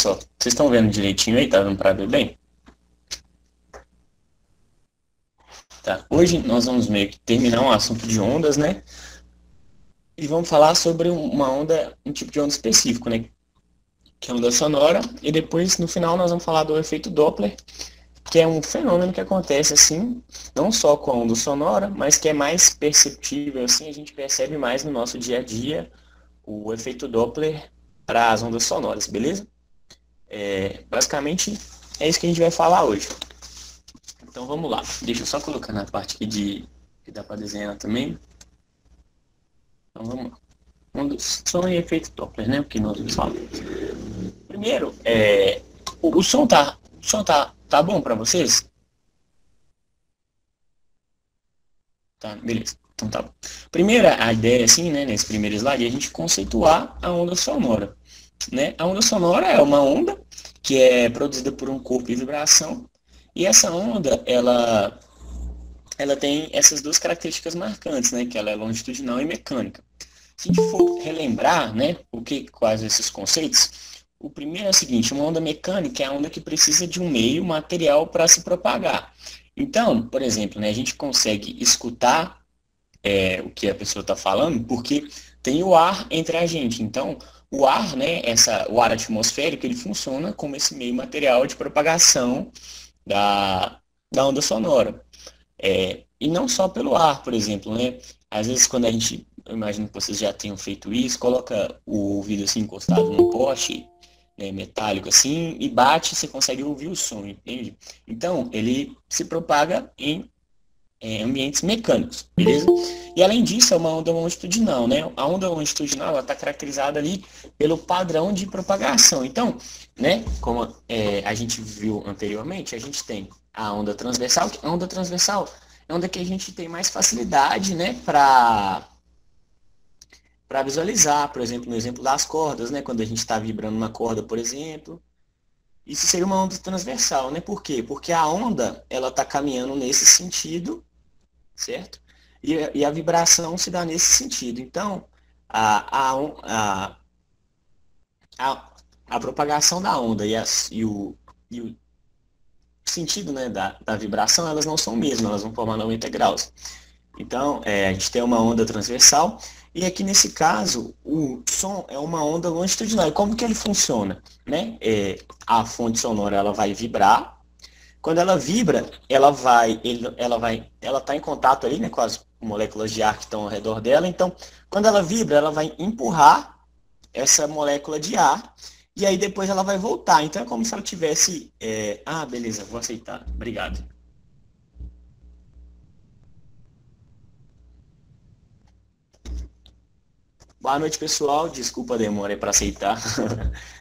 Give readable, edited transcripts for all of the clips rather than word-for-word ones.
só. Vocês estão vendo direitinho aí? Tá dando para ver bem? Tá. Hoje nós vamos meio que terminar um assunto de ondas, né? E vamos falar sobre uma onda, um tipo de onda específico, né? Que é a onda sonora. E depois, no final, nós vamos falar do efeito Doppler, que é um fenômeno que acontece assim, não só com a onda sonora, mas que é mais perceptível, assim, a gente percebe mais no nosso dia a dia o efeito Doppler para as ondas sonoras, beleza? Basicamente, é isso que a gente vai falar hoje. Então vamos lá. Deixa eu só colocar na parte aqui que dá para desenhar também. Então vamos lá. Som e efeito Doppler, né? O que nós vamos falar. Primeiro, o som tá bom para vocês? Tá, beleza. Então tá bom. Primeiro, a ideia, assim, né, nesse primeiro slide, é a gente conceituar a onda sonora, né? A onda sonora é uma onda que é produzida por um corpo de vibração, e essa onda, ela tem essas duas características marcantes, né? Que ela é longitudinal e mecânica. Se a gente for relembrar, né, quais esses conceitos, o primeiro é o seguinte: uma onda mecânica é a onda que precisa de um meio material para se propagar. Então, por exemplo, né, a gente consegue escutar o que a pessoa está falando porque tem o ar entre a gente. Então, o ar, né, o ar atmosférico, ele funciona como esse meio material de propagação da, da onda sonora. E não só pelo ar, por exemplo, né? Às vezes quando eu imagino que vocês já tenham feito isso, coloca o ouvido assim encostado num poste, né, metálico assim, e bate, você consegue ouvir o som, entende? Então, ele se propaga em ambientes mecânicos, beleza? E além disso, é uma onda longitudinal, né? A onda longitudinal está caracterizada ali pelo padrão de propagação. Então, né, como a gente viu anteriormente, a gente tem a onda transversal. A onda transversal é onda que a gente tem mais facilidade, né, para visualizar, por exemplo, no exemplo das cordas, né, quando a gente está vibrando uma corda, por exemplo. Isso seria uma onda transversal, né? Por quê? Porque a onda, ela está caminhando nesse sentido, certo? E a vibração se dá nesse sentido. Então, a, a, a, a, a propagação da onda e o sentido, né, da vibração, elas não são o mesmo, elas vão formar 90 graus. Então, a gente tem uma onda transversal, e aqui nesse caso, o som é uma onda longitudinal. E como que ele funciona? Né? A fonte sonora ela vai vibrar. Quando ela vibra, ela está em contato ali, né, com as moléculas de ar que estão ao redor dela. Então, quando ela vibra, ela vai empurrar essa molécula de ar e aí depois ela vai voltar. Então, é como se ela tivesse... beleza, vou aceitar. Obrigado. Boa noite, pessoal. Desculpa a demora para aceitar.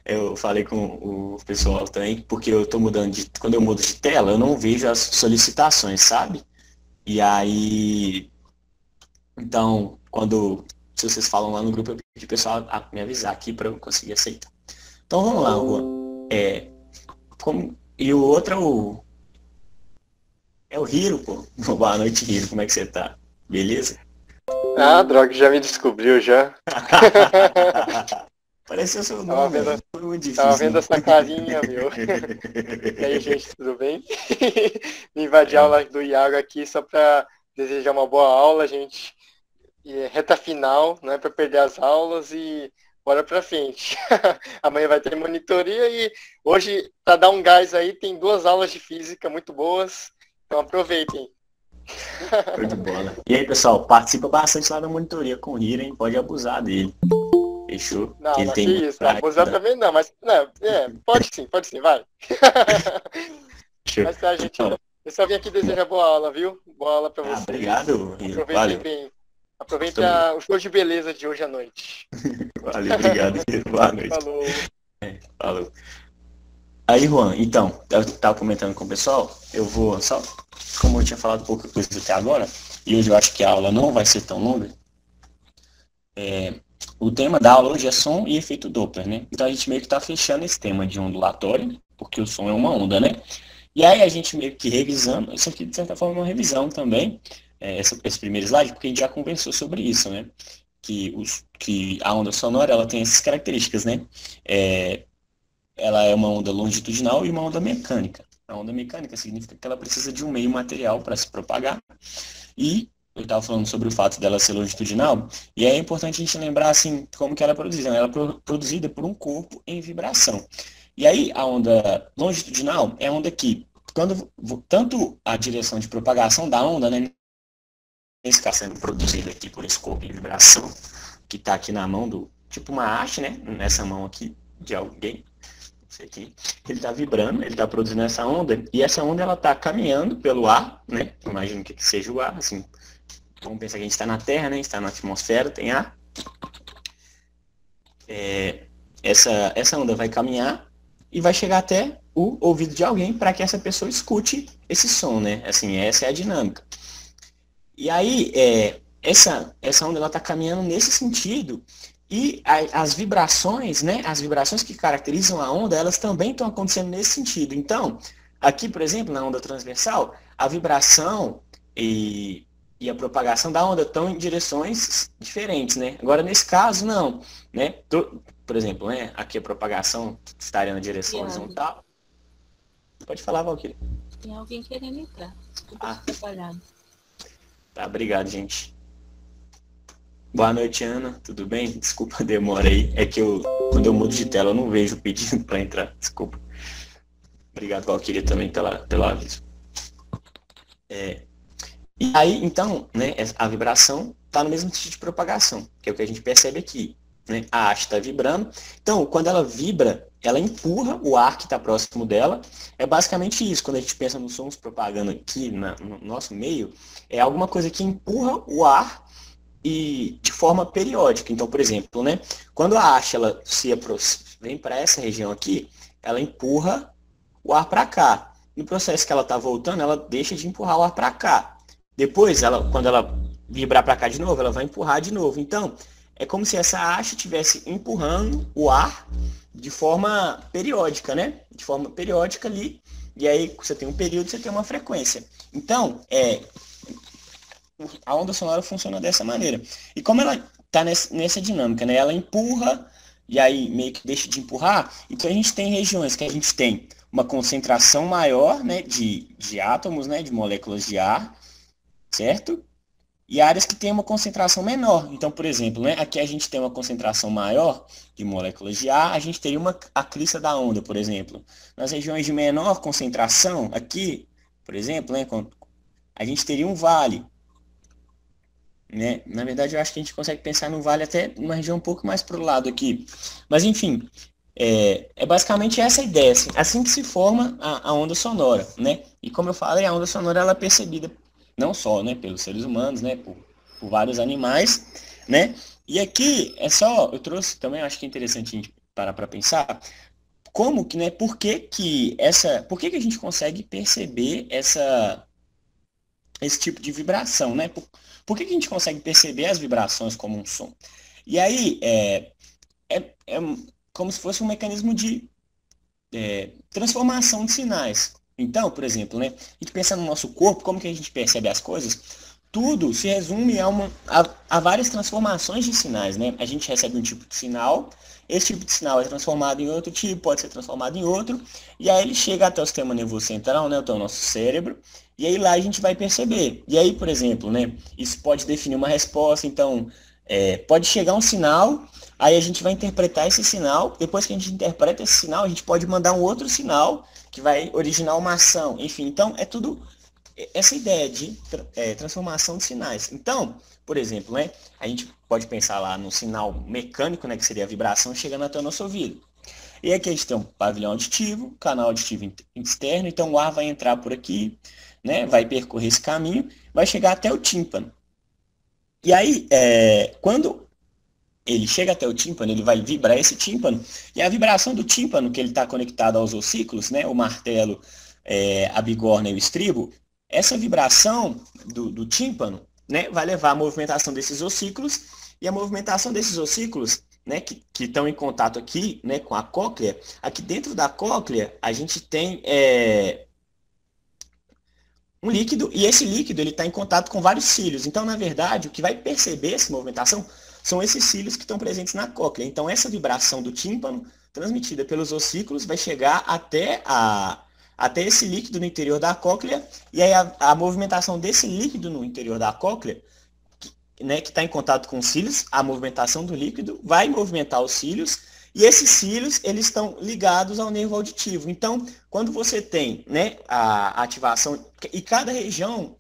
Eu falei com o pessoal também, porque eu estou mudando quando eu mudo de tela, eu não vejo as solicitações, sabe? E aí, então, se vocês falam lá no grupo, eu pedi o pessoal a me avisar aqui para eu conseguir aceitar. Então vamos lá, Juan. E o outro é o Hiro, pô. Boa noite, Hiro. Como é que você tá? Beleza? Ah, droga, já me descobriu já. Pareceu seu nome, foi muito difícil. Tava vendo essa carinha, meu. E aí, gente, tudo bem? Invadi a aula do Iago aqui só para desejar uma boa aula, gente. E reta final, não é para perder as aulas e bora pra frente. Amanhã vai ter monitoria e hoje, para dar um gás aí, tem 2 aulas de física muito boas. Então aproveitem. Show de bola. E aí, pessoal, participa bastante lá da monitoria com o Hiro, hein? Pode abusar dele. Fechou? Não, ele não tem que isso, abusar também não, mas não, pode sim, vai. Mas tá, gente, eu só vim aqui desejar boa aula, viu? Boa aula pra vocês. Obrigado, Hiro. Aproveitem bem. Aproveitem o show de beleza de hoje à noite. Valeu, obrigado, Hiro. Boa noite. Falou. Falou. Aí, Juan, então, eu estava comentando com o pessoal, eu vou só, como eu tinha falado pouca coisa até agora, e hoje eu acho que a aula não vai ser tão longa, o tema da aula hoje é som e efeito Doppler, né? Então a gente meio que está fechando esse tema de ondulatório, porque o som é uma onda, né? E aí a gente meio que revisando, isso aqui de certa forma é uma revisão também, esse primeiro slide, porque a gente já conversou sobre isso, né? Que a onda sonora ela tem essas características, né? ela é uma onda longitudinal e uma onda mecânica. A onda mecânica significa que ela precisa de um meio material para se propagar. E eu estava falando sobre o fato dela ser longitudinal, e é importante a gente lembrar assim como que ela é produzida. Ela é produzida por um corpo em vibração. E aí a onda longitudinal é a onda que, quando tanto a direção de propagação da onda, né, nesse caso sendo produzida aqui por esse corpo em vibração, que está aqui na mão do, tipo uma haste, né, nessa mão aqui de alguém, aqui, ele está vibrando, ele está produzindo essa onda, e essa onda ela está caminhando pelo ar, né? Imagino que seja o ar, assim. Vamos pensar que a gente está na Terra, né? Está na atmosfera, tem ar. Essa onda vai caminhar e vai chegar até o ouvido de alguém para que essa pessoa escute esse som, né? Assim, essa é a dinâmica. E aí, essa onda ela está caminhando nesse sentido. E as vibrações, né, as vibrações que caracterizam a onda, elas também estão acontecendo nesse sentido. Então, aqui, por exemplo, na onda transversal, a vibração e a propagação da onda estão em direções diferentes, né? Agora, nesse caso, não, né? Por exemplo, né, aqui a propagação estaria na direção horizontal. Pode falar, Valquíria. Tem alguém querendo entrar. Desculpa, trabalhando. Tá, obrigado, gente. Boa noite, Ana. Tudo bem? Desculpa a demora aí. É que quando eu mudo de tela, eu não vejo o pedido para entrar. Desculpa. Obrigado, Valquíria, também pelo aviso. E aí, então, né, a vibração está no mesmo sentido de propagação, que é o que a gente percebe aqui. Né? A haste está vibrando. Então, quando ela vibra, ela empurra o ar que está próximo dela. É basicamente isso. Quando a gente pensa nos sons propagando aqui no nosso meio, é alguma coisa que empurra o ar e de forma periódica. Então, por exemplo, né, quando a haste ela vem para essa região aqui, ela empurra o ar para cá. No processo que ela está voltando, ela deixa de empurrar o ar para cá. Depois, quando ela vibrar para cá de novo, ela vai empurrar de novo. Então, é como se essa haste estivesse empurrando o ar de forma periódica, né? De forma periódica ali. E aí, você tem um período, você tem uma frequência. Então, a onda sonora funciona dessa maneira. E como ela está nessa dinâmica, né? Ela empurra e aí meio que deixa de empurrar. Então a gente tem regiões que a gente tem uma concentração maior, né, de átomos, né, de moléculas de ar, certo? E áreas que têm uma concentração menor. Então, por exemplo, né, aqui a gente tem uma concentração maior de moléculas de ar, a gente teria a crista da onda, por exemplo. Nas regiões de menor concentração, aqui, por exemplo, né, a gente teria um vale. Né? Na verdade, eu acho que a gente consegue pensar no vale até numa região um pouco mais para o lado aqui. Mas, enfim, é basicamente essa a ideia. Assim que se forma a onda sonora. Né? E como eu falei, a onda sonora ela é percebida não só, né, pelos seres humanos, né, por vários animais. Né? E aqui, eu trouxe também, eu acho que é interessante a gente parar para pensar, como que, né, por que a gente consegue perceber esse tipo de vibração, né? Por que a gente consegue perceber as vibrações como um som? E aí, é como se fosse um mecanismo de transformação de sinais. Então, por exemplo, né, a gente pensa no nosso corpo, como que a gente percebe as coisas? Tudo se resume a várias transformações de sinais, né? A gente recebe um tipo de sinal, esse tipo de sinal é transformado em outro tipo, pode ser transformado em outro, e aí ele chega até o sistema nervoso central, né, até o nosso cérebro, e aí lá a gente vai perceber. E aí, por exemplo, né, isso pode definir uma resposta. Então, pode chegar um sinal, aí a gente vai interpretar esse sinal. Depois que a gente interpreta esse sinal, a gente pode mandar um outro sinal que vai originar uma ação. Enfim, então é tudo essa ideia de transformação de sinais. Então, por exemplo, né, a gente pode pensar lá no sinal mecânico, né, que seria a vibração chegando até o nosso ouvido. E aqui a gente tem um pavilhão auditivo, canal auditivo externo, então o ar vai entrar por aqui, né, vai percorrer esse caminho, vai chegar até o tímpano. E aí, quando ele chega até o tímpano, ele vai vibrar esse tímpano, e a vibração do tímpano, que ele está conectado aos ossículos, né, o martelo, a bigorna e o estribo, essa vibração do tímpano, né, vai levar à movimentação desses ossículos, e a movimentação desses ossículos, né, que estão em contato aqui, né, com a cóclea. Aqui dentro da cóclea, a gente tem um líquido, e esse líquido está em contato com vários cílios. Então, na verdade, o que vai perceber essa movimentação são esses cílios que estão presentes na cóclea. Então, essa vibração do tímpano transmitida pelos ossículos, vai chegar até esse líquido no interior da cóclea, e aí a movimentação desse líquido no interior da cóclea, né, que está em contato com os cílios, a movimentação do líquido vai movimentar os cílios, e esses cílios, eles estão ligados ao nervo auditivo. Então, quando você tem, né, a ativação, e cada região,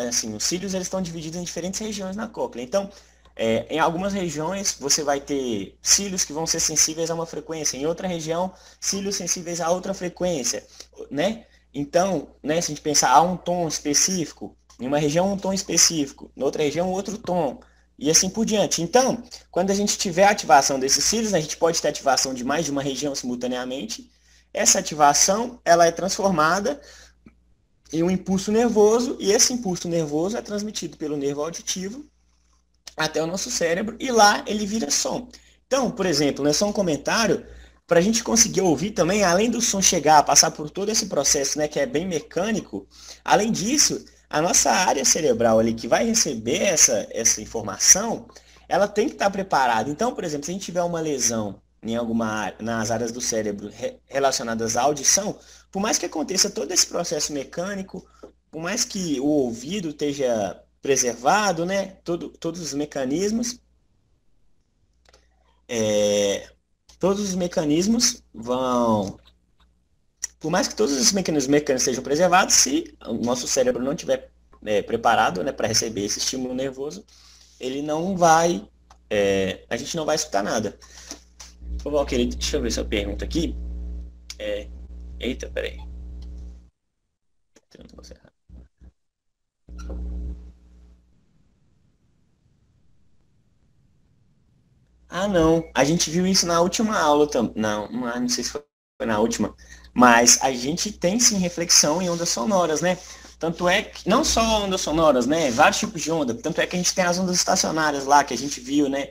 assim, os cílios eles estão divididos em diferentes regiões na cóclea. Então, em algumas regiões, você vai ter cílios que vão ser sensíveis a uma frequência, em outra região, cílios sensíveis a outra frequência, né? Então, né, se a gente pensar, há um tom específico, em uma região um tom específico, em outra região outro tom, e assim por diante. Então, quando a gente tiver a ativação desses cílios, a gente pode ter ativação de mais de uma região simultaneamente. Essa ativação, ela é transformada em um impulso nervoso, e esse impulso nervoso é transmitido pelo nervo auditivo até o nosso cérebro, e lá ele vira som. Então, por exemplo, né, só um comentário, para a gente conseguir ouvir também, além do som chegar, passar por todo esse processo, né, que é bem mecânico, além disso, a nossa área cerebral ali que vai receber essa informação, ela tem que estar preparada. Então, por exemplo, se a gente tiver uma lesão em alguma área, nas áreas do cérebro relacionadas à audição, por mais que aconteça todo esse processo mecânico, por mais que o ouvido esteja preservado, né, todos os mecanismos, vão... Por mais que todos os mecanismos mecânicos sejam preservados, se o nosso cérebro não estiver preparado, né, para receber esse estímulo nervoso, ele não vai... a gente não vai escutar nada. Ô, Valquíria, deixa eu ver sua pergunta aqui. Eita, peraí. Tem um negócio errado. Ah, não. A gente viu isso na última aula também. Não sei se foi na última. Mas a gente tem sim reflexão em ondas sonoras, né? Tanto é que, não só ondas sonoras, né? Vários tipos de onda. Tanto é que a gente tem as ondas estacionárias lá, que a gente viu, né?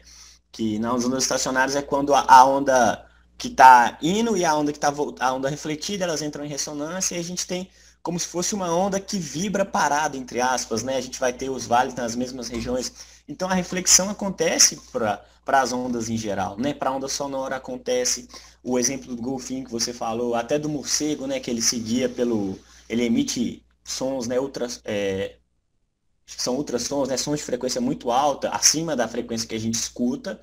Que nas ondas estacionárias é quando a onda que está indo e a onda que está a onda refletida, elas entram em ressonância, e a gente tem como se fosse uma onda que vibra parada, entre aspas, né? A gente vai ter os vales nas mesmas regiões. Então a reflexão acontece para as ondas em geral, né? Para a onda sonora acontece o exemplo do golfinho que você falou, até do morcego, né? Que ele seguia ele emite sons, né? São ultrassons, né? Sons de frequência muito alta, acima da frequência que a gente escuta.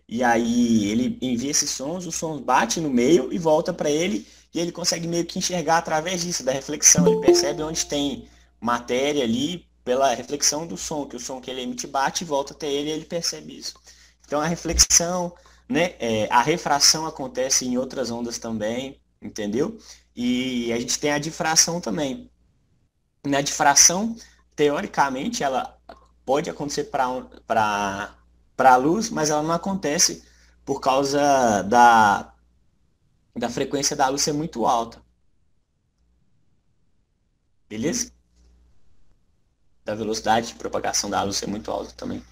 E aí ele envia esses sons, o som bate no meio e volta para ele, e ele consegue meio que enxergar através disso, da reflexão. Ele percebe onde tem matéria ali pela reflexão do som, que o som que ele emite bate e volta até ele, e ele percebe isso. Então a reflexão, né, a refração acontece em outras ondas também, entendeu? E a gente tem a difração também. Na difração, teoricamente, ela pode acontecer para a luz, mas ela não acontece por causa da frequência da luz ser muito alta. Beleza? Da velocidade de propagação da luz ser muito alta também.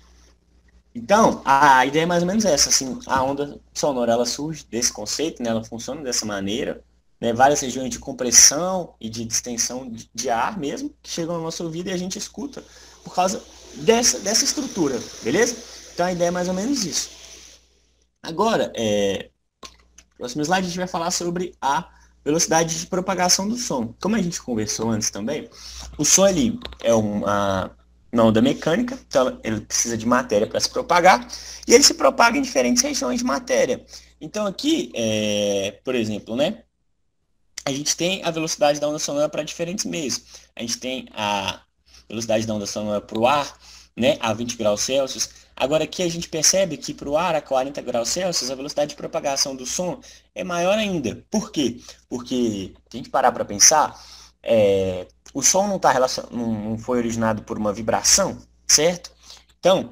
Então, a ideia é mais ou menos essa, assim, a onda sonora, ela surge desse conceito, né, ela funciona dessa maneira, né, várias regiões de compressão e de distensão de ar mesmo, que chegam no nosso ouvido e a gente escuta por causa dessa estrutura, beleza? Então a ideia é mais ou menos isso. Agora, próximo slide a gente vai falar sobre a velocidade de propagação do som. Como a gente conversou antes também, o som ele é uma onda mecânica, então ele precisa de matéria para se propagar, e ele se propaga em diferentes regiões de matéria. Então aqui, por exemplo, né, a gente tem a velocidade da onda sonora para diferentes meios. A gente tem a velocidade da onda sonora para o ar, né, a 20 graus Celsius. Agora aqui a gente percebe que para o ar a 40 graus Celsius a velocidade de propagação do som é maior ainda. Por quê? Porque, se a gente parar para pensar, o som não foi originado por uma vibração, certo? Então,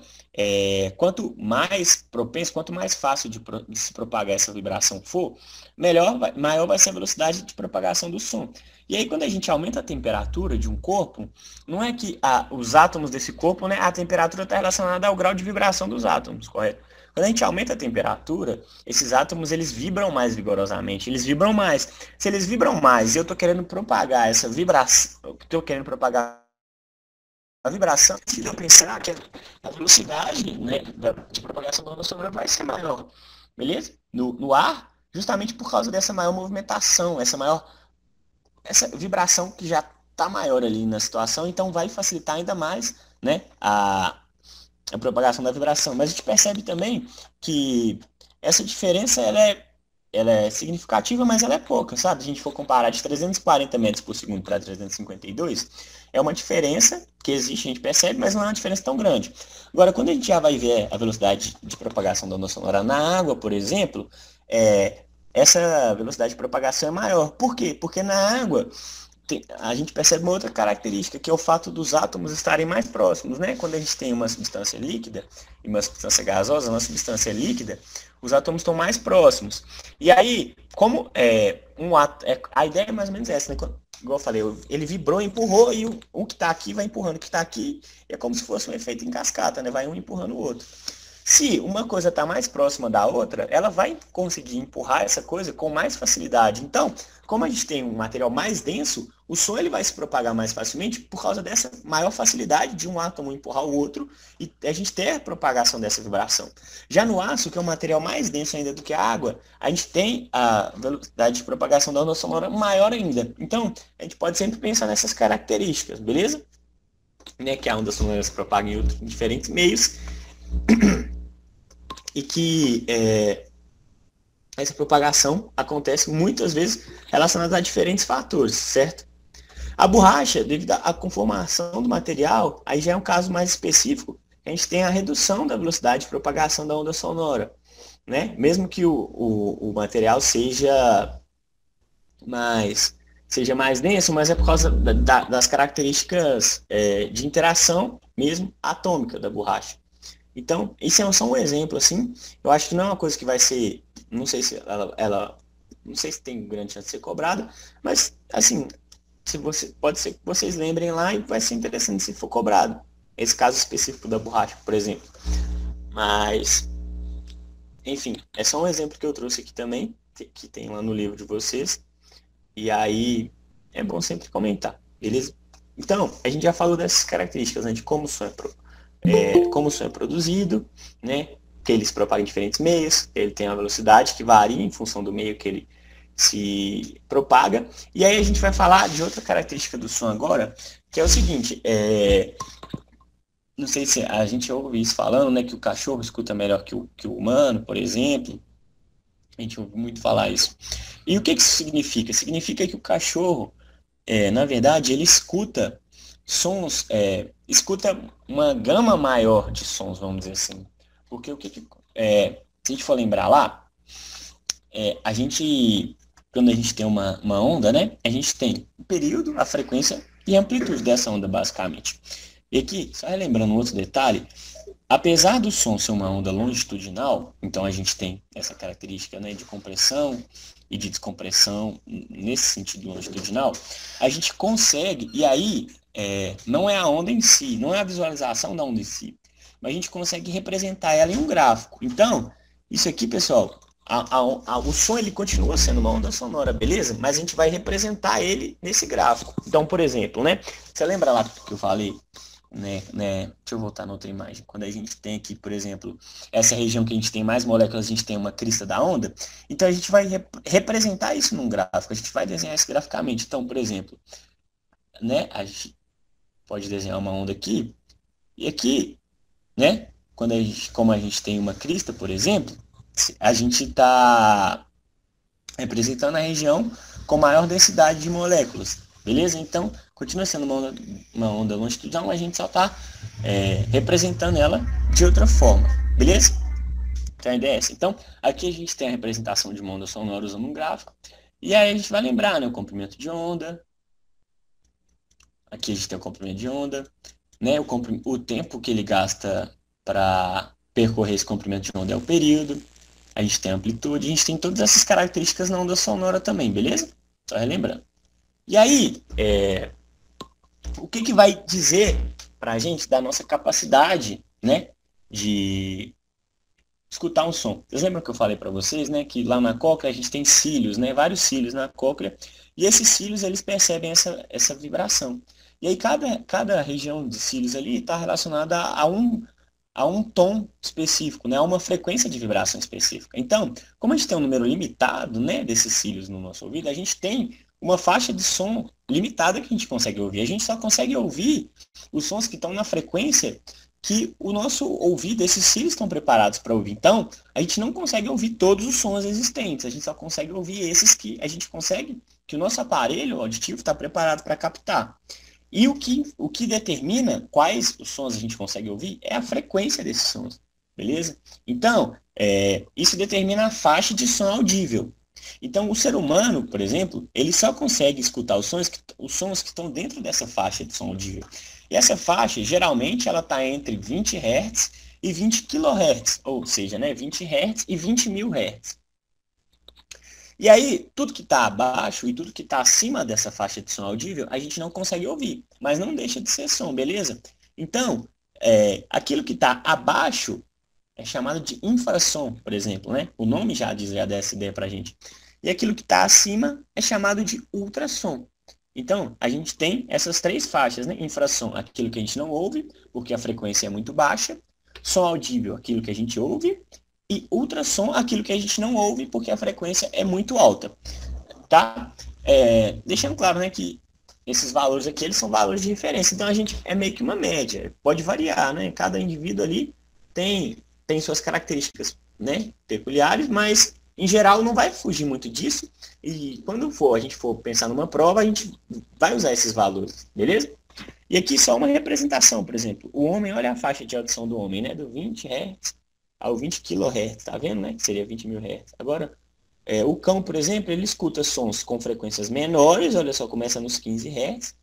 quanto mais propenso, quanto mais fácil de se propagar essa vibração for, maior vai ser a velocidade de propagação do som. E aí, quando a gente aumenta a temperatura de um corpo, não é que os átomos desse corpo, né, a temperatura está relacionada ao grau de vibração dos átomos, correto? Quando a gente aumenta a temperatura, esses átomos eles vibram mais vigorosamente, eles vibram mais. Se eles vibram mais e eu estou querendo propagar essa vibração, a vibração, se eu pensar que a velocidade, né, de propagação da onda sonora vai ser maior, beleza? No ar, justamente por causa dessa maior movimentação, essa vibração que já está maior ali na situação, então vai facilitar ainda mais, né, a propagação da vibração. Mas a gente percebe também que essa diferença ela é significativa, mas ela é pouca, sabe? Se a gente for comparar de 340 metros por segundo para 352, é uma diferença que existe, a gente percebe, mas não é uma diferença tão grande. Agora, quando a gente já vai ver a velocidade de propagação da onda sonora na água, por exemplo, essa velocidade de propagação é maior. Por quê? Porque na água a gente percebe uma outra característica, que é o fato dos átomos estarem mais próximos, né? Quando a gente tem uma substância líquida e uma substância gasosa, uma substância líquida, os átomos estão mais próximos. E aí, como a ideia é mais ou menos essa, né? Igual eu falei, ele vibrou, empurrou, e o que está aqui vai empurrando o que está aqui, é como se fosse um efeito em cascata, né? Vai um empurrando o outro. Se uma coisa está mais próxima da outra, ela vai conseguir empurrar essa coisa com mais facilidade. Então, como a gente tem um material mais denso, o som ele vai se propagar mais facilmente por causa dessa maior facilidade de um átomo empurrar o outro e a gente ter a propagação dessa vibração. Já no aço, que é um material mais denso ainda do que a água, a gente tem a velocidade de propagação da onda sonora maior ainda. Então, a gente pode sempre pensar nessas características, beleza? Né, que a onda sonora se propaga em diferentes meios e que essa propagação acontece muitas vezes relacionada a diferentes fatores, certo? A borracha, devido à conformação do material, aí já é um caso mais específico, a gente tem a redução da velocidade de propagação da onda sonora, né? Mesmo que o material seja mais denso, mas é por causa das características de interação mesmo atômica da borracha. Então, isso é só um exemplo, assim. Eu acho que não é uma coisa que vai ser, não sei se não sei se tem grande chance de ser cobrada, mas, assim, pode ser que vocês lembrem lá e vai ser interessante se for cobrado. Esse caso específico da borracha, por exemplo. Mas, enfim, é só um exemplo que eu trouxe aqui também, que tem lá no livro de vocês. E aí, é bom sempre comentar, beleza? Então, a gente já falou dessas características, né, de como o som é produzido, né? Que ele se propaga em diferentes meios, ele tem uma velocidade que varia em função do meio que ele se propaga. E aí a gente vai falar de outra característica do som agora, que é o seguinte, não sei se a gente ouve isso falando, né, que o cachorro escuta melhor que o humano, por exemplo. A gente ouve muito falar isso. E o que isso significa? Significa que o cachorro, na verdade, ele escuta sons, escuta uma gama maior de sons, vamos dizer assim. Porque se a gente for lembrar lá, quando a gente tem uma onda, né, a gente tem o período, a frequência e a amplitude dessa onda, basicamente. E aqui, só relembrando um outro detalhe, apesar do som ser uma onda longitudinal, então a gente tem essa característica, né, de compressão e de descompressão nesse sentido longitudinal, a gente consegue, e aí não é a onda em si, não é a visualização da onda em si, mas a gente consegue representar ela em um gráfico. Então, isso aqui, pessoal, o som ele continua sendo uma onda sonora, beleza? Mas a gente vai representar ele nesse gráfico. Então, por exemplo, né, você lembra lá que eu falei, né, deixa eu voltar na outra imagem. Quando a gente tem aqui, por exemplo, essa região que a gente tem mais moléculas, a gente tem uma crista da onda. Então a gente vai representar isso num gráfico, a gente vai desenhar isso graficamente. Então, por exemplo, né, a gente pode desenhar uma onda aqui, e aqui, né, como a gente tem uma crista, por exemplo, a gente está representando a região com maior densidade de moléculas, beleza? Então, continua sendo uma onda longitudinal, a gente só está representando ela de outra forma, beleza? Então a ideia é essa. Então, aqui a gente tem a representação de uma onda sonora usando um gráfico, e aí a gente vai lembrar, né, o comprimento de onda, aqui a gente tem o comprimento de onda, né, o tempo que ele gasta para percorrer esse comprimento de onda é o período, a gente tem a amplitude, a gente tem todas essas características na onda sonora também, beleza? Só relembrando. E aí, o que vai dizer para a gente da nossa capacidade, né, de escutar um som? Vocês lembram que eu falei para vocês, né, que lá na cóclea a gente tem cílios, né, vários cílios na cóclea, e esses cílios eles percebem essa vibração. E aí cada região de cílios ali está relacionada a a um tom específico, né, a uma frequência de vibração específica. Então, como a gente tem um número limitado, né, desses cílios no nosso ouvido, a gente tem uma faixa de som limitada que a gente consegue ouvir. A gente só consegue ouvir os sons que estão na frequência que o nosso ouvido, esses cílios estão preparados para ouvir. Então, a gente não consegue ouvir todos os sons existentes, a gente só consegue ouvir esses que a gente consegue, que o nosso aparelho auditivo está preparado para captar. E o que determina quais os sons a gente consegue ouvir é a frequência desses sons, beleza? Então, isso determina a faixa de som audível. Então, o ser humano, por exemplo, ele só consegue escutar os sons que estão dentro dessa faixa de som audível. E essa faixa, geralmente, ela está entre 20 Hz e 20 kHz, ou seja, né, 20 Hz e 20.000 Hz. E aí, tudo que está abaixo e tudo que está acima dessa faixa de som audível, a gente não consegue ouvir, mas não deixa de ser som, beleza? Então, aquilo que está abaixo é chamado de infrassom, por exemplo, né? O nome já dá essa ideia para a gente. E aquilo que está acima é chamado de ultrassom. Então, a gente tem essas três faixas, né? Infrassom, aquilo que a gente não ouve, porque a frequência é muito baixa. Som audível, aquilo que a gente ouve. E ultrassom, aquilo que a gente não ouve, porque a frequência é muito alta. Tá? Deixando claro, né, que esses valores aqui, eles são valores de referência. Então, a gente é meio que uma média. Pode variar, né? Cada indivíduo ali tem suas características, né, peculiares, mas, em geral, não vai fugir muito disso. E quando a gente for pensar numa prova, a gente vai usar esses valores, beleza? E aqui só uma representação, por exemplo. O homem, olha a faixa de audição do homem, né? Do 20 Hz ao 20 kHz, tá vendo, né? Que seria 20.000 Hz. Agora, o cão, por exemplo, ele escuta sons com frequências menores, olha só, começa nos 15 Hz,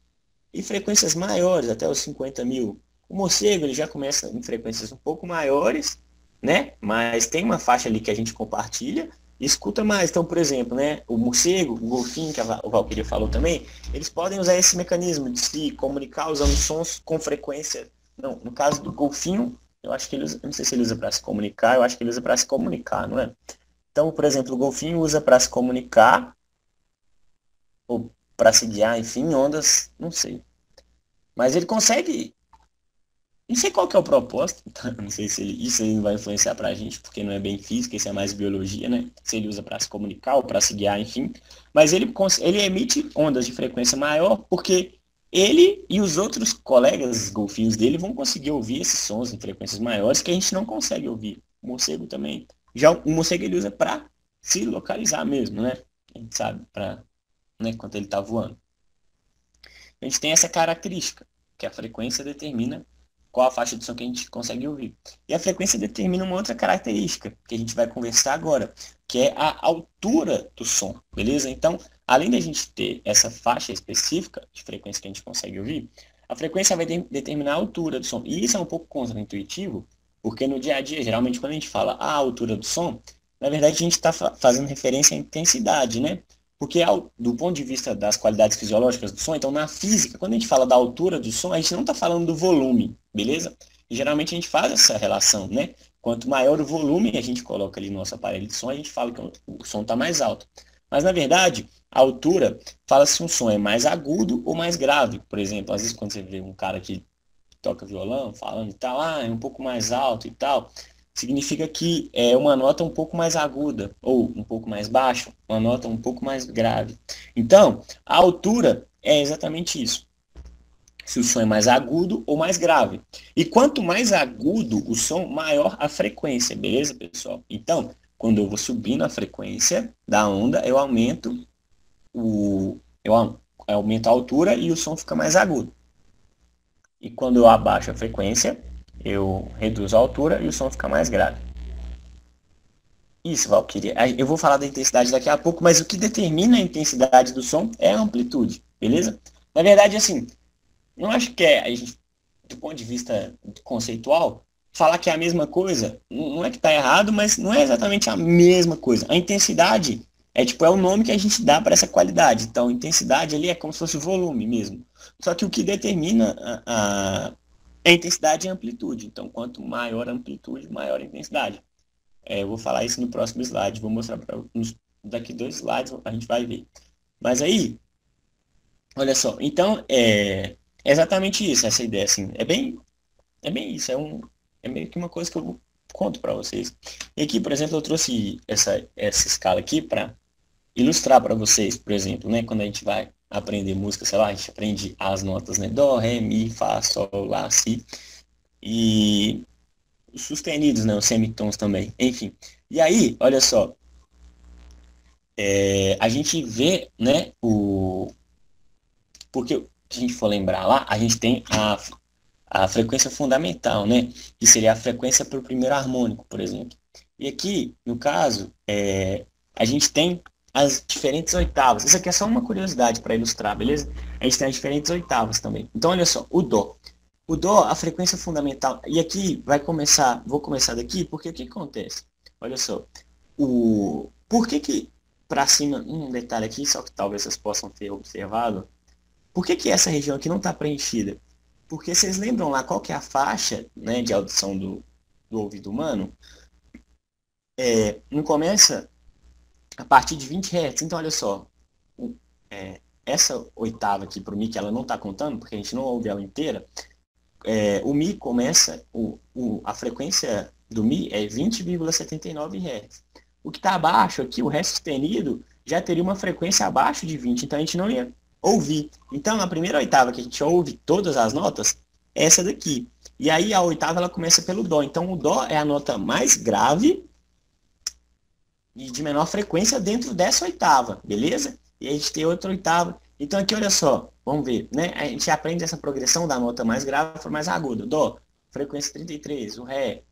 e frequências maiores, até os 50.000. O morcego, ele já começa em frequências um pouco maiores, né? Mas tem uma faixa ali que a gente compartilha e escuta mais. Então, por exemplo, né? O morcego, o golfinho, que o Valquíria falou também, eles podem usar esse mecanismo de se comunicar usando sons com frequência. Não, no caso do golfinho, eu acho que ele usa, não sei se ele usa para se comunicar, eu acho que ele usa para se comunicar, não é? Então, por exemplo, o golfinho usa para se comunicar ou para se guiar, enfim, ondas, não sei. Mas ele consegue. Não sei qual que é o propósito, não sei se isso aí vai influenciar pra gente, porque não é bem física, isso é mais biologia, né? Se ele usa para se comunicar ou para se guiar, enfim. Mas ele emite ondas de frequência maior porque ele e os outros colegas golfinhos dele vão conseguir ouvir esses sons em frequências maiores que a gente não consegue ouvir. O morcego também. Já o morcego ele usa para se localizar mesmo, né? A gente sabe, né, quando ele está voando. A gente tem essa característica, que a frequência determina qual a faixa de som que a gente consegue ouvir. E a frequência determina uma outra característica, que a gente vai conversar agora, que é a altura do som, beleza? Então, além da gente ter essa faixa específica de frequência que a gente consegue ouvir, a frequência vai determinar a altura do som. E isso é um pouco contraintuitivo, porque no dia a dia, geralmente, quando a gente fala a altura do som, na verdade, a gente está fazendo referência à intensidade, né? Porque do ponto de vista das qualidades fisiológicas do som, então na física, quando a gente fala da altura do som, a gente não está falando do volume, beleza? E geralmente a gente faz essa relação, né? Quanto maior o volume a gente coloca ali no nosso aparelho de som, a gente fala que o som está mais alto. Mas na verdade, a altura fala se um som é mais agudo ou mais grave. Por exemplo, às vezes quando você vê um cara que toca violão falando e tal, é um pouco mais alto e tal, significa que é uma nota um pouco mais aguda ou um pouco mais baixa, uma nota um pouco mais grave. Então, a altura é exatamente isso. Se o som é mais agudo ou mais grave. E quanto mais agudo o som, maior a frequência, beleza, pessoal? Então, quando eu vou subindo a frequência da onda, eu aumento a altura e o som fica mais agudo. E quando eu abaixo a frequência, eu reduzo a altura e o som fica mais grave. Isso, Valquíria. Eu vou falar da intensidade daqui a pouco, mas o que determina a intensidade do som é a amplitude, beleza? Na verdade, assim, não acho que a gente, do ponto de vista conceitual, falar que é a mesma coisa, não é que está errado, mas não é exatamente a mesma coisa. A intensidade é o nome que a gente dá para essa qualidade. Então, intensidade ali é como se fosse o volume mesmo. Só que o que determina a intensidade e a amplitude. Então, quanto maior a amplitude, maior a intensidade. Eu vou falar isso no próximo slide. Vou mostrar para daqui 2 slides, a gente vai ver. Mas aí, olha só. Então, é exatamente isso, essa ideia. Assim, é bem isso. É é meio que uma coisa que eu conto para vocês. E aqui, por exemplo, eu trouxe essa escala aqui para ilustrar para vocês, por exemplo, né, quando a gente vai aprender música, sei lá, a gente aprende as notas, né, dó, ré, mi, fá, sol, lá, si, e os sustenidos, né, os semitons também, enfim. E aí, olha só, a gente vê, né, porque se a gente for lembrar lá, a gente tem a frequência fundamental, né, que seria a frequência para o primeiro harmônico, por exemplo. E aqui, no caso, a gente tem as diferentes oitavas. Isso aqui é só uma curiosidade para ilustrar, beleza? A gente tem as diferentes oitavas também. Então, olha só, o dó. O dó, a frequência fundamental, e aqui vou começar daqui, porque o que acontece? Olha só, por que para cima, um detalhe aqui, só que talvez vocês possam ter observado, por que essa região aqui não está preenchida? Porque vocês lembram lá qual que é a faixa, né, de audição do ouvido humano? Não começa a partir de 20 Hz. Então, olha só, essa oitava aqui para o Mi, que ela não está contando, porque a gente não ouve ela inteira, o Mi começa, a frequência do Mi é 20,79 Hz. O que está abaixo aqui, o Ré sustenido, já teria uma frequência abaixo de 20, então a gente não ia ouvir. Então, a primeira oitava que a gente ouve todas as notas é essa daqui. E aí a oitava ela começa pelo Dó. Então, o Dó é a nota mais grave e de menor frequência dentro dessa oitava, beleza? E a gente tem outra oitava. Então, aqui, olha só, vamos ver, né? A gente aprende essa progressão da nota mais grave para mais aguda. Dó, frequência 33, o Ré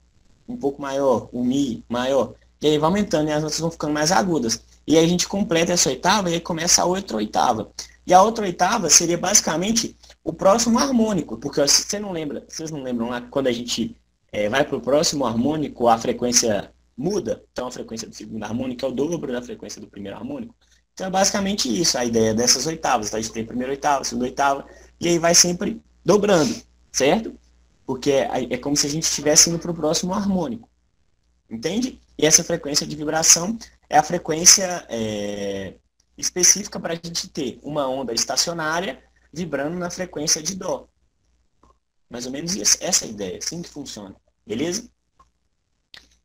um pouco maior, o Mi maior. E aí vai aumentando e as notas vão ficando mais agudas. E aí a gente completa essa oitava e aí começa a outra oitava. E a outra oitava seria basicamente o próximo harmônico, porque vocês não lembram lá quando a gente vai para o próximo harmônico, a frequência muda? Então a frequência do segundo harmônico é o dobro da frequência do primeiro harmônico. Então é basicamente isso, a ideia dessas oitavas. Então, a gente tem a primeira oitava, a segunda oitava, e aí vai sempre dobrando, certo? Porque é como se a gente estivesse indo para o próximo harmônico. Entende? E essa frequência de vibração é a frequência específica para a gente ter uma onda estacionária vibrando na frequência de Dó. Mais ou menos essa é a ideia, assim que funciona. Beleza?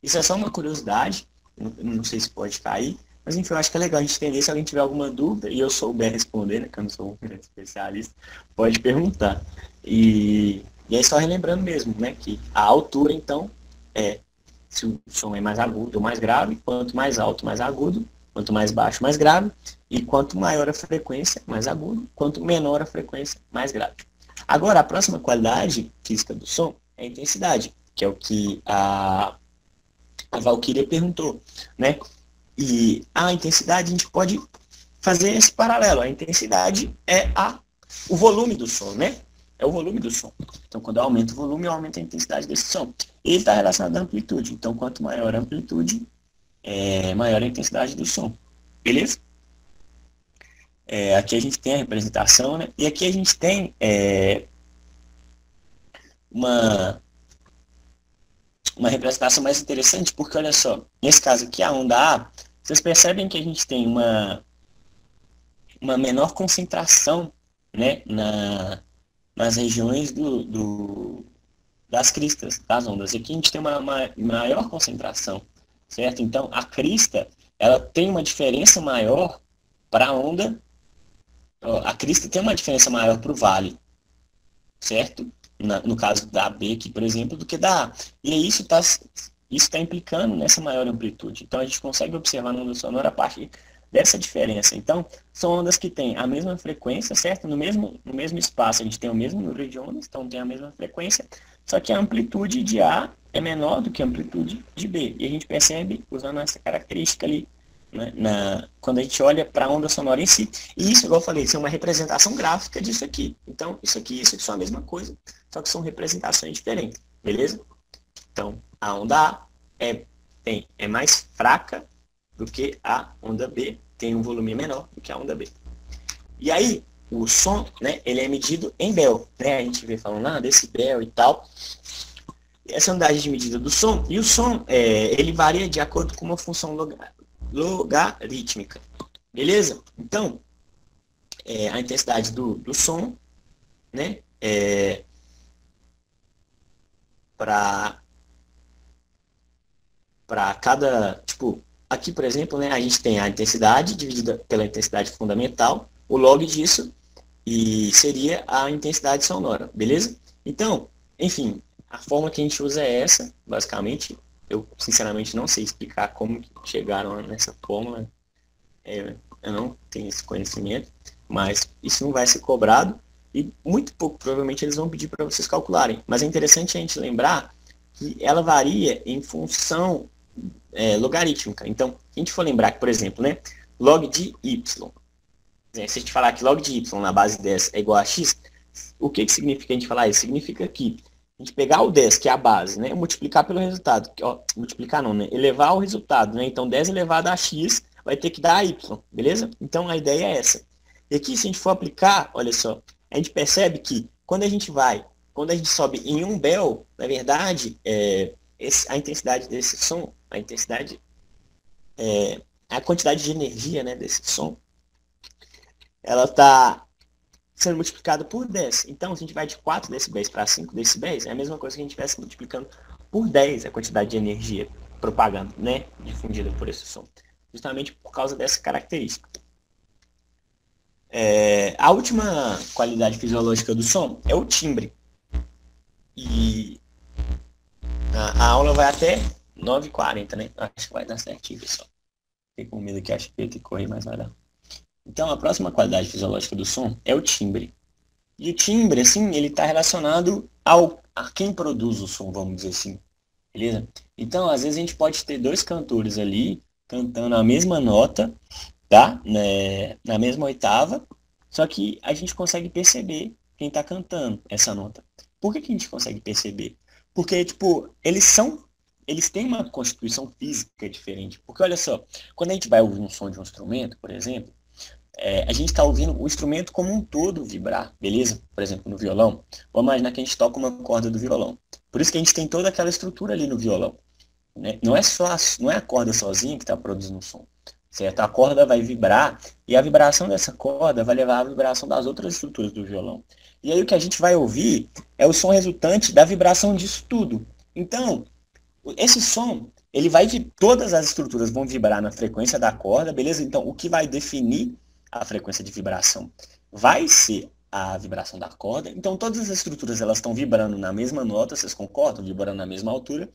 Isso é só uma curiosidade, não sei se pode cair, mas enfim, eu acho que é legal a gente entender. Se alguém tiver alguma dúvida e eu souber responder, né, que eu não sou um especialista, pode perguntar. E é só relembrando mesmo, né, que a altura, então, se o som é mais agudo ou mais grave, quanto mais alto, mais agudo, quanto mais baixo, mais grave, e quanto maior a frequência, mais agudo, quanto menor a frequência, mais grave. Agora, a próxima qualidade física do som é a intensidade, que é o que a Valquíria perguntou, né? E a intensidade, a gente pode fazer esse paralelo. A intensidade é o volume do som, né? É o volume do som. Então, quando eu aumento o volume, eu aumento a intensidade desse som. Ele está relacionado à amplitude. Então, quanto maior a amplitude, maior a intensidade do som. Beleza? Aqui a gente tem a representação, né? E aqui a gente tem uma representação mais interessante, porque, olha só, nesse caso aqui, a onda A, vocês percebem que a gente tem uma menor concentração, né, nas regiões das cristas das ondas. Aqui a gente tem uma maior concentração, certo? Então, a crista, ela tem uma diferença maior para a onda, a crista tem uma diferença maior para o vale, certo? No caso da B aqui, por exemplo, do que da A. E aí isso está implicando nessa maior amplitude. Então, a gente consegue observar na onda sonora a partir dessa diferença. Então, são ondas que têm a mesma frequência, certo? No mesmo espaço, a gente tem o mesmo número de ondas, então tem a mesma frequência, só que a amplitude de A é menor do que a amplitude de B. E a gente percebe usando essa característica ali, né, quando a gente olha para a onda sonora em si. E isso, igual eu falei, isso é uma representação gráfica disso aqui. Então, isso aqui e isso aqui são a mesma coisa, só que são representações diferentes, beleza? Então, a onda A é mais fraca do que a onda B, tem um volume menor do que a onda B. E aí, o som, né, ele é medido em Bel, né? A gente vê falando, decibel e tal. Essa é a unidade de medida do som, e o som, ele varia de acordo com uma função logarítmica, beleza? Então, a intensidade do som, né, para para cada, tipo, aqui, por exemplo, né, a gente tem a intensidade dividida pela intensidade fundamental, o log disso, e seria a intensidade sonora, beleza? Então, enfim, a forma que a gente usa é essa, basicamente. Eu, sinceramente, não sei explicar como que chegaram nessa fórmula. Eu não tenho esse conhecimento, mas isso não vai ser cobrado e muito pouco, provavelmente, eles vão pedir para vocês calcularem. Mas é interessante a gente lembrar que ela varia em função logarítmica. Então, se a gente for lembrar que, por exemplo, né, log de y, se a gente falar que log de y na base 10 é igual a x, o que significa a gente falar isso? Significa que a gente pegar o 10, que é a base, né, multiplicar pelo resultado, multiplicar não, né, elevar o resultado, né, então 10 elevado a x vai ter que dar a y, beleza? Então a ideia é essa. E aqui, se a gente for aplicar, olha só, a gente percebe que quando a gente sobe em 1 bel, na verdade, a intensidade desse som, a quantidade de energia, né, desse som, ela está sendo multiplicada por 10. Então, se a gente vai de 4 decibéis para 5 decibéis, é a mesma coisa que a gente estivesse multiplicando por 10 a quantidade de energia propaganda, né, difundida por esse som. Justamente por causa dessa característica. A última qualidade fisiológica do som é o timbre. E a aula vai até 9h40, né? Acho que vai dar certinho, pessoal. Fiquei com medo que acho que eu tenho que correr, mas vai dar. Então, a próxima qualidade fisiológica do som é o timbre. E o timbre, assim, ele está relacionado a quem produz o som, vamos dizer assim. Beleza? Então, às vezes a gente pode ter dois cantores ali, cantando a mesma nota, tá? Na mesma oitava, só que a gente consegue perceber quem está cantando essa nota. Por que a gente consegue perceber? Porque, tipo, eles têm uma constituição física diferente. Porque, olha só, quando a gente vai ouvir um som de um instrumento, por exemplo, a gente está ouvindo o instrumento como um todo vibrar, beleza? Por exemplo, no violão, vamos imaginar que a gente toca uma corda do violão. Por isso que a gente tem toda aquela estrutura ali no violão. Né? Não é a corda sozinha que está produzindo o som, certo? A corda vai vibrar e a vibração dessa corda vai levar à vibração das outras estruturas do violão. E aí o que a gente vai ouvir é o som resultante da vibração disso tudo. Então, esse som, todas as estruturas vão vibrar na frequência da corda, beleza? Então, o que vai definir a frequência de vibração vai ser a vibração da corda. Então, todas as estruturas elas estão vibrando na mesma nota, vocês concordam? Vibrando na mesma altura.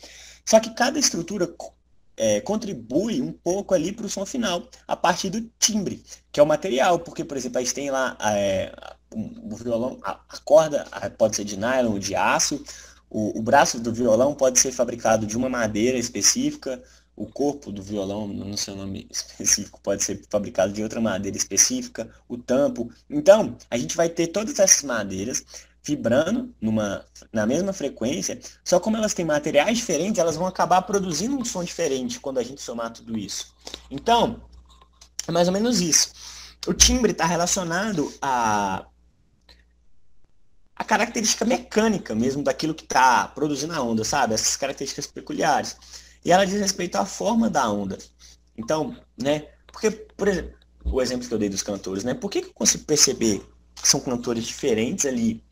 Só que cada estrutura contribui um pouco ali para o som final, a partir do timbre, que é o material. Porque, por exemplo, a gente tem lá o violão, a corda pode ser de nylon ou de aço, o braço do violão pode ser fabricado de uma madeira específica, o corpo do violão, no seu nome específico, pode ser fabricado de outra madeira específica, o tampo. Então, a gente vai ter todas essas madeiras vibrando na mesma frequência, só como elas têm materiais diferentes, elas vão acabar produzindo um som diferente quando a gente somar tudo isso. Então, é mais ou menos isso. O timbre está relacionado a característica mecânica mesmo daquilo que está produzindo a onda, sabe? Essas características peculiares. E ela diz respeito à forma da onda. Então, né? Porque, por exemplo, o exemplo que eu dei dos cantores, né? Por que eu consigo perceber que são cantores diferentes ali,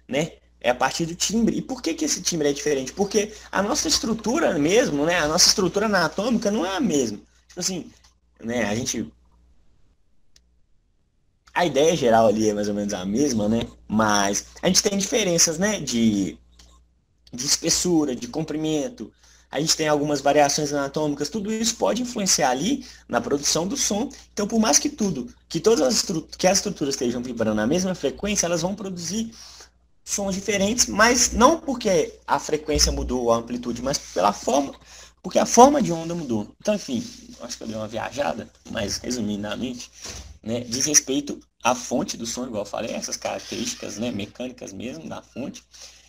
né? É a partir do timbre. E por que esse timbre é diferente? Porque a nossa estrutura mesmo, né? A nossa estrutura anatômica não é a mesma. Tipo assim, né? A ideia geral ali é mais ou menos a mesma, né? Mas a gente tem diferenças, né? De espessura, de comprimento. A gente tem algumas variações anatômicas. Tudo isso pode influenciar ali na produção do som. Então, por mais que todas as estruturas estejam vibrando na mesma frequência, elas vão produzir sons diferentes, mas não porque a frequência mudou, a amplitude, mas porque a forma de onda mudou. Então, enfim, acho que eu dei uma viajada, mas resumidamente, né, diz respeito à fonte do som, igual eu falei, essas características, né, mecânicas mesmo da fonte,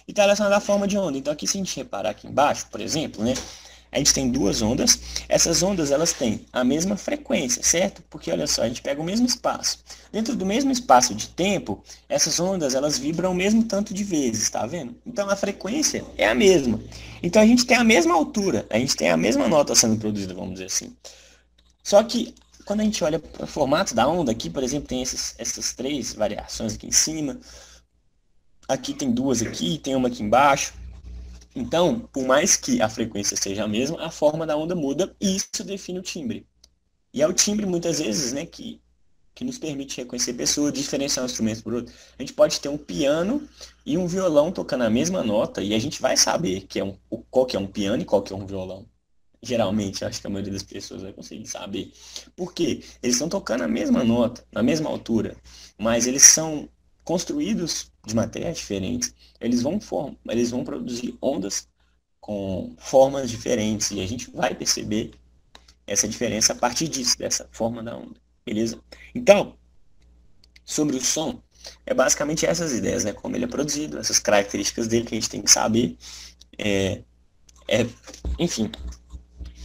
e está relacionado à forma de onda. Então, aqui, se a gente reparar aqui embaixo, por exemplo, né, a gente tem duas ondas. Essas ondas, elas têm a mesma frequência, certo? Porque, olha só, a gente pega o mesmo espaço. Dentro do mesmo espaço de tempo, essas ondas, elas vibram o mesmo tanto de vezes, tá vendo? Então, a frequência é a mesma. Então, a gente tem a mesma altura, a gente tem a mesma nota sendo produzida, vamos dizer assim. Só que, quando a gente olha para o formato da onda, aqui, por exemplo, tem essas três variações aqui em cima. Aqui tem duas aqui, tem uma aqui embaixo. Então, por mais que a frequência seja a mesma, a forma da onda muda e isso define o timbre. E é o timbre, muitas vezes, né, que nos permite reconhecer pessoas, diferenciar um instrumento por outro. A gente pode ter um piano e um violão tocando a mesma nota e a gente vai saber qual que é um piano e qual que é um violão. Geralmente, acho que a maioria das pessoas vai conseguir saber. Por quê? Eles estão tocando a mesma nota, na mesma altura, mas eles são construídos de materiais diferentes. Eles vão produzir ondas com formas diferentes e a gente vai perceber essa diferença a partir disso, dessa forma da onda. Beleza? Então, sobre o som, é basicamente essas ideias, né? Como ele é produzido, essas características dele que a gente tem que saber. Enfim,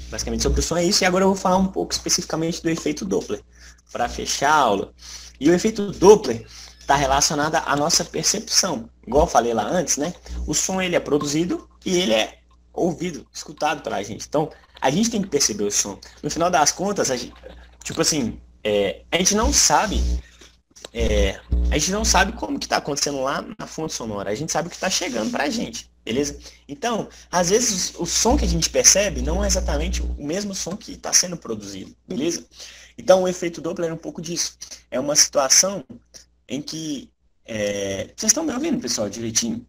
basicamente sobre o som é isso. E agora eu vou falar um pouco especificamente do efeito Doppler, para fechar a aula. E o efeito Doppler está relacionado à nossa percepção. Igual eu falei lá antes, né? O som ele é produzido e ele é ouvido, escutado pela gente. Então, a gente tem que perceber o som. No final das contas, a gente não sabe como que está acontecendo lá na fonte sonora. A gente sabe o que está chegando para a gente, beleza? Então, às vezes, o som que a gente percebe não é exatamente o mesmo som que está sendo produzido, beleza? Então, o efeito Doppler é um pouco disso. É uma situação em que... Vocês estão me ouvindo, pessoal, direitinho?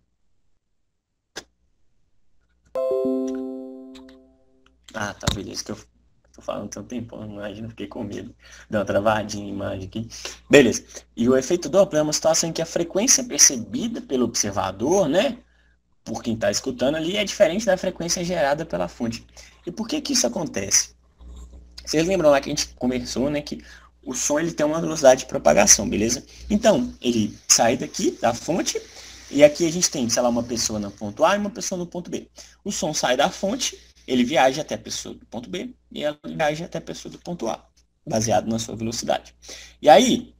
Ah, tá, beleza. Que eu tô falando tem um tempão, imagina, fiquei com medo. Deu uma travadinha a imagem aqui. Beleza. E o efeito Doppler é uma situação em que a frequência percebida pelo observador, né, por quem está escutando ali, é diferente da frequência gerada pela fonte. E por que que isso acontece? Vocês lembram lá que a gente conversou, né, que o som ele tem uma velocidade de propagação, beleza? Então, ele sai daqui, da fonte, e aqui a gente tem, sei lá, uma pessoa no ponto A e uma pessoa no ponto B. O som sai da fonte, ele viaja até a pessoa do ponto B e ela viaja até a pessoa do ponto A, baseado na sua velocidade. E aí,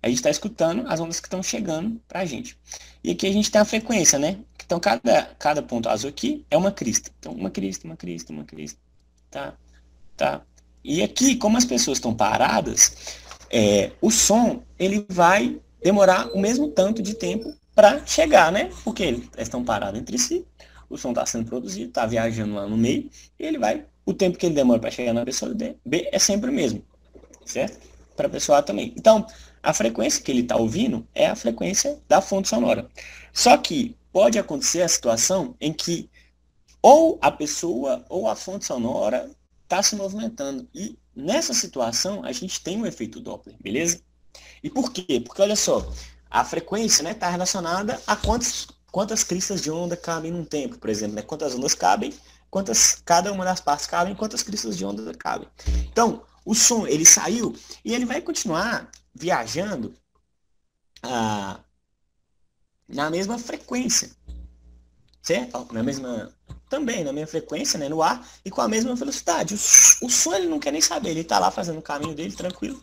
a gente está escutando as ondas que estão chegando para a gente. E aqui a gente tem a frequência, né? Então, cada ponto azul aqui é uma crista. Então, uma crista, uma crista, uma crista. Tá. E aqui, como as pessoas estão paradas, o som ele vai demorar o mesmo tanto de tempo para chegar, né? Porque eles estão parados entre si. O som está sendo produzido, está viajando lá no meio, e o tempo que ele demora para chegar na pessoa B é sempre o mesmo, certo? Para a pessoa A também. Então, a frequência que ele está ouvindo é a frequência da fonte sonora. Só que pode acontecer a situação em que ou a pessoa ou a fonte sonora está se movimentando. E nessa situação, a gente tem um efeito Doppler, beleza? E por quê? Porque, olha só, a frequência está relacionada a quantas cristas de onda cabem num tempo, por exemplo, né? Quantas ondas cabem, cada uma das partes cabem, quantas cristas de onda cabem. Então, o som, ele saiu e ele vai continuar viajando na mesma frequência, certo? Na mesma frequência, né, no ar, e com a mesma velocidade. O som, ele não quer nem saber, ele está lá fazendo o caminho dele, tranquilo,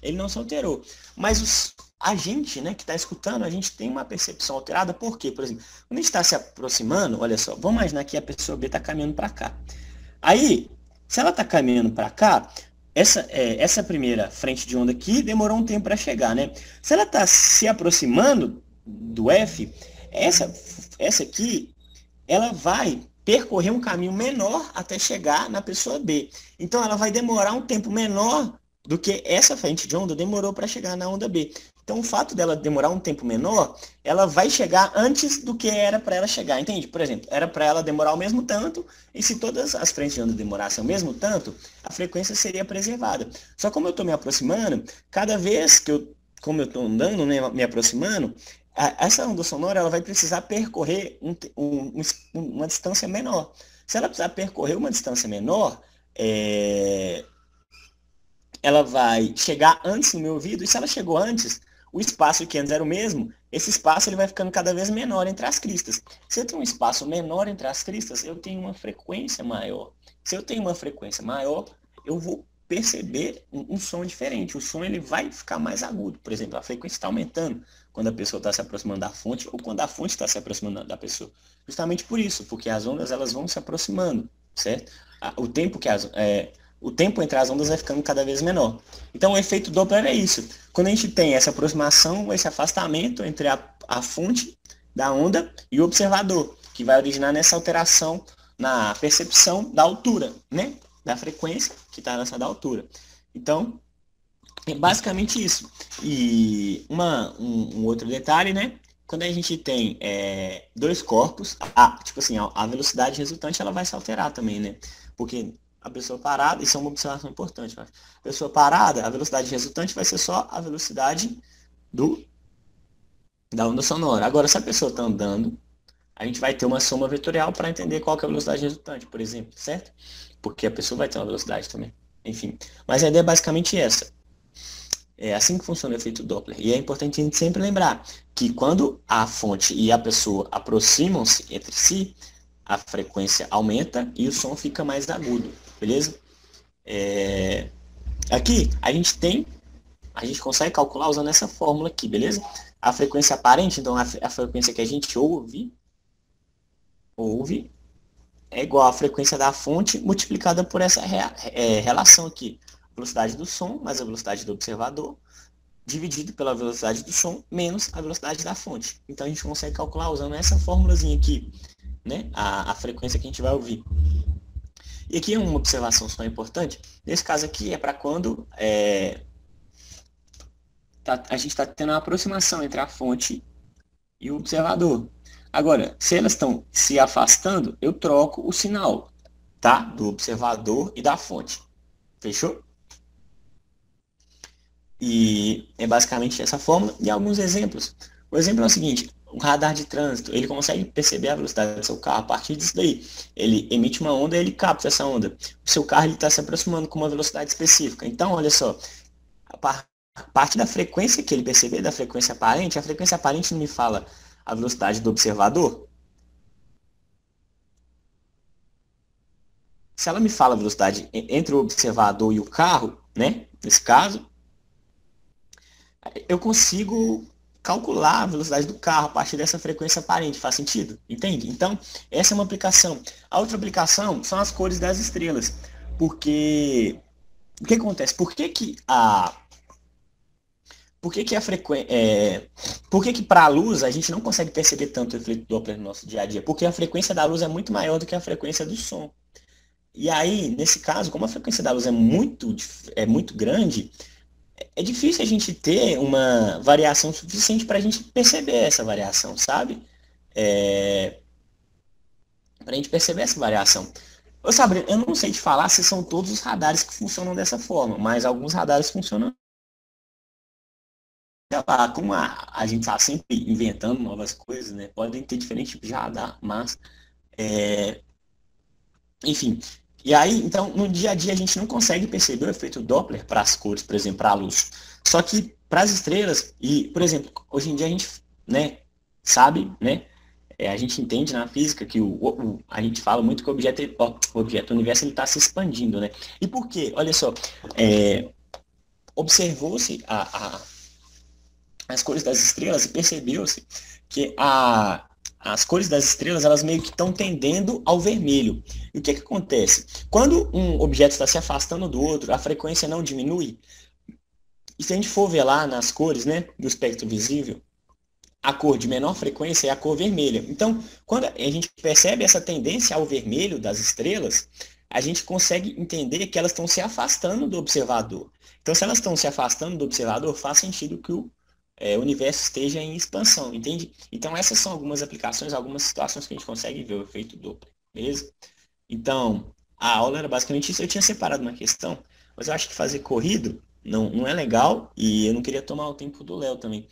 ele não se alterou. Mas a gente, né, que está escutando, a gente tem uma percepção alterada. Por quê? Por exemplo, quando a gente está se aproximando, olha só, vamos imaginar que a pessoa B está caminhando para cá. Aí, se ela está caminhando para cá, essa primeira frente de onda aqui demorou um tempo para chegar, né? Se ela está se aproximando do F, essa aqui, ela vai percorrer um caminho menor até chegar na pessoa B. Então, ela vai demorar um tempo menor do que essa frente de onda demorou para chegar na onda B. Então, o fato dela demorar um tempo menor, ela vai chegar antes do que era para ela chegar, entende? Por exemplo, era para ela demorar o mesmo tanto, e se todas as frentes de onda demorassem o mesmo tanto, a frequência seria preservada. Só como eu estou me aproximando, cada vez como eu estou andando, né, me aproximando, essa onda sonora ela vai precisar percorrer uma distância menor. Se ela precisar percorrer uma distância menor, ela vai chegar antes no meu ouvido, e se ela chegou antes, o espaço que antes era o mesmo, esse espaço ele vai ficando cada vez menor entre as cristas. Se eu tenho um espaço menor entre as cristas, eu tenho uma frequência maior. Se eu tenho uma frequência maior, eu vou perceber um som diferente. O som ele vai ficar mais agudo. Por exemplo, a frequência está aumentando quando a pessoa está se aproximando da fonte ou quando a fonte está se aproximando da pessoa. Justamente por isso, porque as ondas elas vão se aproximando, certo? O tempo entre as ondas vai ficando cada vez menor. Então, o efeito Doppler é isso. Quando a gente tem essa aproximação, esse afastamento entre a fonte da onda e o observador. que vai originar nessa alteração na percepção da altura, né? Da frequência que está nessa da altura. Então, é basicamente isso. E um outro detalhe, né? Quando a gente tem dois corpos, tipo assim, a velocidade resultante ela vai se alterar também, né? Porque a pessoa parada, isso é uma observação importante, eu acho. A pessoa parada, a velocidade resultante vai ser só a velocidade da onda sonora. Agora, se a pessoa está andando, a gente vai ter uma soma vetorial para entender qual que é a velocidade resultante, por exemplo, certo? Porque a pessoa vai ter uma velocidade também. Enfim, mas a ideia é basicamente essa. É assim que funciona o efeito Doppler. E é importante a gente sempre lembrar que quando a fonte e a pessoa aproximam-se entre si, a frequência aumenta e o som fica mais agudo, beleza? Aqui a gente consegue calcular usando essa fórmula aqui, beleza? A frequência aparente, então a frequência que a gente ouve é igual à frequência da fonte multiplicada por essa relação aqui. A velocidade do som mais a velocidade do observador, dividido pela velocidade do som, menos a velocidade da fonte. Então a gente consegue calcular usando essa fórmulazinha aqui, né? A frequência que a gente vai ouvir. E aqui é uma observação só importante. Nesse caso aqui é para quando a gente está tendo uma aproximação entre a fonte e o observador. Agora, se elas estão se afastando, eu troco o sinal, tá? Do observador e da fonte. Fechou? E é basicamente essa fórmula e alguns exemplos. O exemplo é o seguinte: um radar de trânsito, ele consegue perceber a velocidade do seu carro a partir disso daí. Ele emite uma onda e ele capta essa onda. O seu carro está se aproximando com uma velocidade específica. Então, olha só, a partir da frequência que ele perceber, da frequência aparente, a frequência aparente não me fala a velocidade do observador. Se ela me fala a velocidade entre o observador e o carro, né, nesse caso, eu consigo calcular a velocidade do carro a partir dessa frequência aparente. Faz sentido? Entende? Então, essa é uma aplicação. A outra aplicação são as cores das estrelas. Porque o que acontece? Por que a frequência... por que para a luz a gente não consegue perceber tanto o efeito Doppler no nosso dia a dia? Porque a frequência da luz é muito maior do que a frequência do som. E aí, nesse caso, como a frequência da luz é muito grande, é difícil a gente ter uma variação suficiente para a gente perceber essa variação, sabe? Para a gente perceber essa variação. Ô, Sabrina, eu não sei te falar se são todos os radares que funcionam dessa forma, mas alguns radares funcionam. Como a gente está sempre inventando novas coisas, né? Podem ter diferentes tipos de radar, mas... enfim... E aí, então, no dia a dia a gente não consegue perceber o efeito Doppler para as cores, por exemplo, para a luz. Só que para as estrelas, e, por exemplo, hoje em dia a gente, né, sabe, né, a gente entende na física que a gente fala muito que o universo está se expandindo, né? E por quê? Olha só, observou-se as cores das estrelas e percebeu-se que as cores das estrelas, elas meio que estão tendendo ao vermelho. E o que acontece? Quando um objeto está se afastando do outro, a frequência não diminui. E se a gente for ver lá nas cores, né, do espectro visível, a cor de menor frequência é a cor vermelha. Então, quando a gente percebe essa tendência ao vermelho das estrelas, a gente consegue entender que elas estão se afastando do observador. Então, se elas estão se afastando do observador, faz sentido que o universo esteja em expansão, entende? Então, essas são algumas aplicações, algumas situações que a gente consegue ver o efeito Doppler, beleza? Então, a aula era basicamente isso. Eu tinha separado uma questão, mas eu acho que fazer corrido não é legal e eu não queria tomar o tempo do Léo também.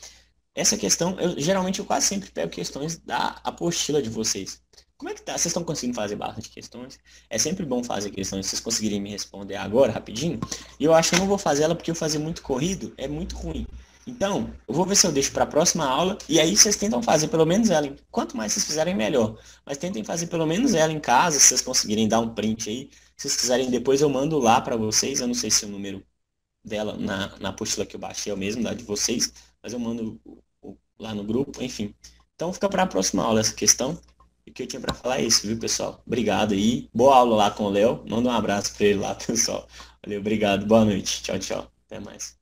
Essa questão, geralmente eu quase sempre pego questões da apostila de vocês. Como é que tá? Vocês estão conseguindo fazer bastante questões? É sempre bom fazer questões, se vocês conseguirem me responder agora, rapidinho. E eu acho que eu não vou fazer ela porque eu fazer muito corrido é muito ruim. Então, eu vou ver se eu deixo para a próxima aula, e aí vocês tentam fazer pelo menos ela. Quanto mais vocês fizerem, melhor. Mas tentem fazer pelo menos ela em casa, se vocês conseguirem dar um print aí. Se vocês quiserem, depois eu mando lá para vocês. Eu não sei se o número dela na apostila que eu baixei é o mesmo, da de vocês, mas eu mando lá no grupo, enfim. Então, fica para a próxima aula essa questão. E o que eu tinha para falar é isso, viu, pessoal? Obrigado aí. Boa aula lá com o Léo. Manda um abraço para ele lá, pessoal. Valeu, obrigado. Boa noite. Tchau, tchau. Até mais.